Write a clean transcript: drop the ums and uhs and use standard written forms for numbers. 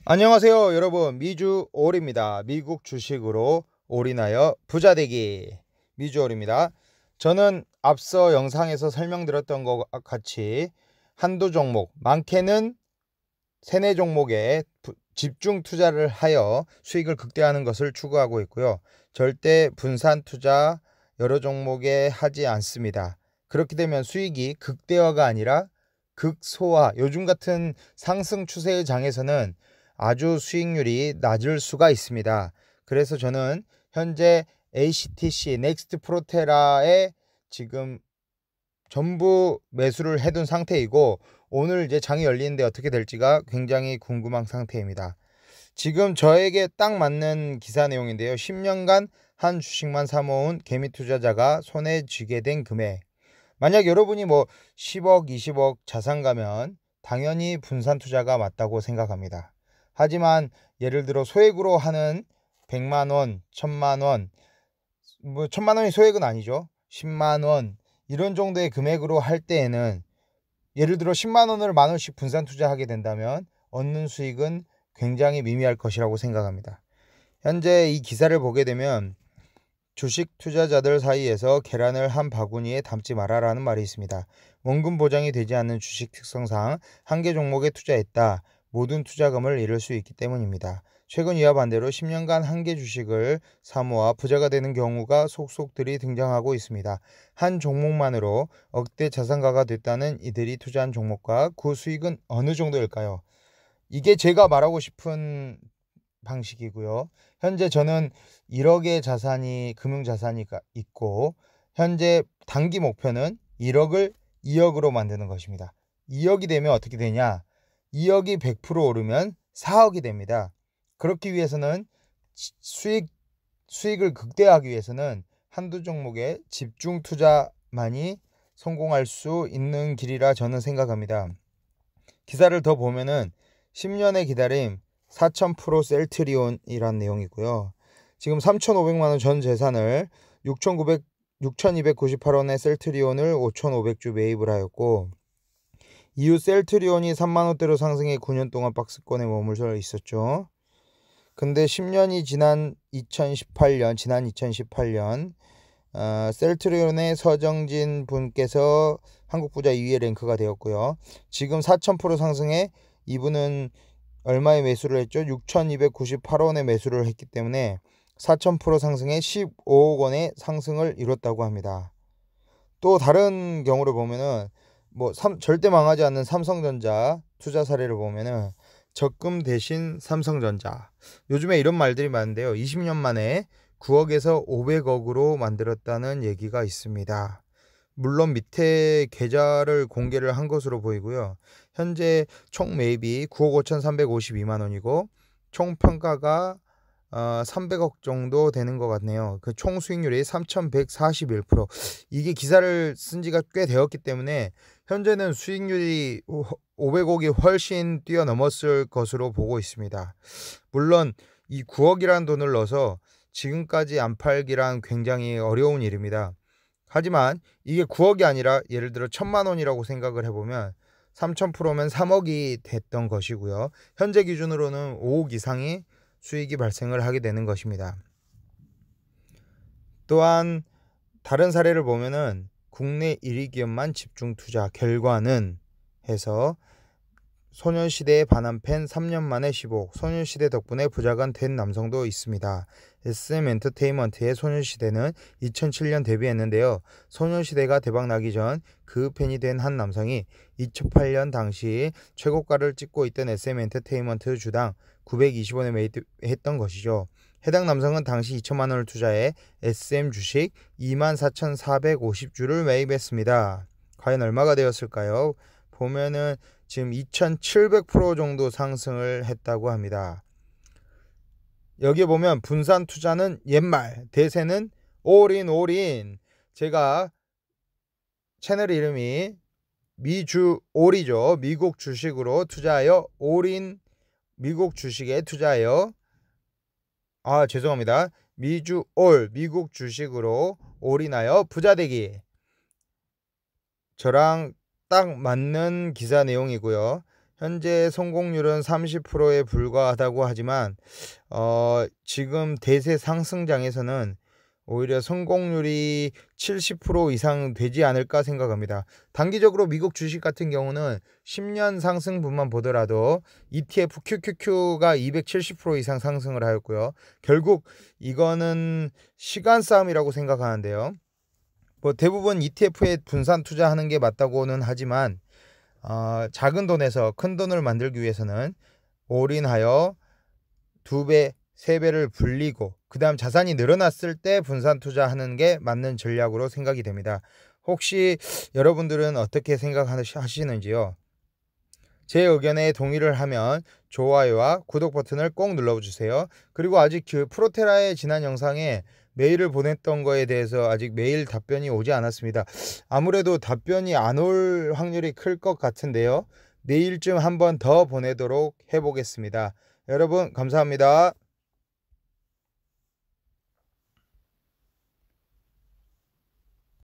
안녕하세요 여러분, 미주올입니다. 미국 주식으로 올인하여 부자되기, 미주올입니다. 저는 앞서 영상에서 설명드렸던 것과 같이 한두 종목, 많게는 3-4 종목에 집중 투자를 하여 수익을 극대화하는 것을 추구하고 있고요. 절대 분산 투자 여러 종목에 하지 않습니다. 그렇게 되면 수익이 극대화가 아니라 극소화, 요즘 같은 상승 추세의 장에서는 아주 수익률이 낮을 수가 있습니다. 그래서 저는 현재 ACTC, 넥스트 프로테라에 지금 전부 매수를 해둔 상태이고, 오늘 이제 장이 열리는데 어떻게 될지가 굉장히 궁금한 상태입니다. 지금 저에게 딱 맞는 기사 내용인데요. 10년간 한 주식만 사모은 개미 투자자가 손에 쥐게 된 금액. 만약 여러분이 10억, 20억 자산 가면 당연히 분산 투자가 맞다고 생각합니다. 하지만 예를 들어 소액으로 하는 100만원, 1000만원, 1000만원이 소액은 아니죠. 10만원 이런 정도의 금액으로 할 때에는, 예를 들어 10만원을 만원씩 분산 투자하게 된다면 얻는 수익은 굉장히 미미할 것이라고 생각합니다. 현재 이 기사를 보게 되면 주식 투자자들 사이에서 계란을 한 바구니에 담지 마라라는 말이 있습니다. 원금 보장이 되지 않는 주식 특성상 한 개 종목에 투자했다 모든 투자금을 잃을 수 있기 때문입니다. 최근 이와 반대로 10년간 한 개 주식을 사모아 부자가 되는 경우가 속속들이 등장하고 있습니다. 한 종목만으로 억대 자산가가 됐다는 이들이 투자한 종목과 그 수익은 어느 정도일까요? 이게 제가 말하고 싶은 방식이고요. 현재 저는 1억의 자산이, 금융자산이 있고, 현재 단기 목표는 1억을 2억으로 만드는 것입니다. 2억이 되면 어떻게 되냐? 2억이 100% 오르면 4억이 됩니다. 그렇기 위해서는 수익을 극대화하기 위해서는 한두 종목에 집중 투자만이 성공할 수 있는 길이라 저는 생각합니다. 기사를 더 보면은 10년의 기다림 4000% 셀트리온이란 내용이고요. 지금 3,500만원 전 재산을 6,298원의 셀트리온을 5,500주 매입을 하였고, 이후 셀트리온이 3만원대로 상승해 9년 동안 박스권에 머물러 있었죠. 근데 10년이 지난 2018년 셀트리온의 서정진 분께서 한국부자 2위에 랭크가 되었고요. 지금 4000% 상승해 이분은 얼마에 매수를 했죠? 6,298원에 매수를 했기 때문에 4000% 상승해 15억 원의 상승을 이뤘다고 합니다. 또 다른 경우를 보면은 절대 망하지 않는 삼성전자 투자 사례를 보면은 적금 대신 삼성전자, 요즘에 이런 말들이 많은데요. 20년 만에 9억에서 500억으로 만들었다는 얘기가 있습니다. 물론 밑에 계좌를 공개를 한 것으로 보이고요. 현재 총 매입이 9억 5,352만원이고 총 평가가 300억 정도 되는 것 같네요. 그 총 수익률이 3,141%. 이게 기사를 쓴 지가 꽤 되었기 때문에 현재는 수익률이 500억이 훨씬 뛰어넘었을 것으로 보고 있습니다. 물론 이 9억이라는 돈을 넣어서 지금까지 안 팔기란 굉장히 어려운 일입니다. 하지만 이게 9억이 아니라 예를 들어 1000만원이라고 생각을 해보면 3000%면 3억이 됐던 것이고요. 현재 기준으로는 5억 이상이 수익이 발생을 하게 되는 것입니다. 또한 다른 사례를 보면은 국내 1위 기업만 집중 투자 결과는 해서 소녀시대의 반한팬 3년 만에 15억, 소녀시대 덕분에 부자가 된 남성도 있습니다. SM엔터테인먼트의 소녀시대는 2007년 데뷔했는데요. 소녀시대가 대박나기 전 그 팬이 된 한 남성이 2008년 당시 최고가를 찍고 있던 SM엔터테인먼트 주당 920원에 매입했던 것이죠. 해당 남성은 당시 2천만원을 투자해 SM 주식 24,450주를 매입했습니다. 과연 얼마가 되었을까요? 보면은 지금 2700% 정도 상승을 했다고 합니다. 여기에 보면 분산 투자는 옛말, 대세는 올인. 제가 채널 이름이 미주올이죠. 미국 주식으로 투자하여 올인, 미국 주식에 투자하여 죄송합니다. 미주올, 미국 주식으로 올인하여 부자되기. 저랑 딱 맞는 기사 내용이고요. 현재 성공률은 30%에 불과하다고 하지만 지금 대세 상승장에서는 오히려 성공률이 70% 이상 되지 않을까 생각합니다. 단기적으로 미국 주식 같은 경우는 10년 상승분만 보더라도 ETF QQQ가 270% 이상 상승을 하였고요. 결국 이거는 시간 싸움이라고 생각하는데요. 뭐 대부분 ETF에 분산 투자하는 게 맞다고는 하지만 작은 돈에서 큰 돈을 만들기 위해서는 올인하여 2배, 3배를 불리고 그 다음 자산이 늘어났을 때 분산 투자하는 게 맞는 전략으로 생각이 됩니다. 혹시 여러분들은 어떻게 생각하시는지요? 제 의견에 동의를 하면 좋아요와 구독 버튼을 꼭 눌러주세요. 그리고 아직 프로테라의 지난 영상에 메일을 보냈던 거에 대해서 아직 메일 답변이 오지 않았습니다. 아무래도 답변이 안 올 확률이 클 것 같은데요. 내일쯤 한번 더 보내도록 해보겠습니다. 여러분 감사합니다.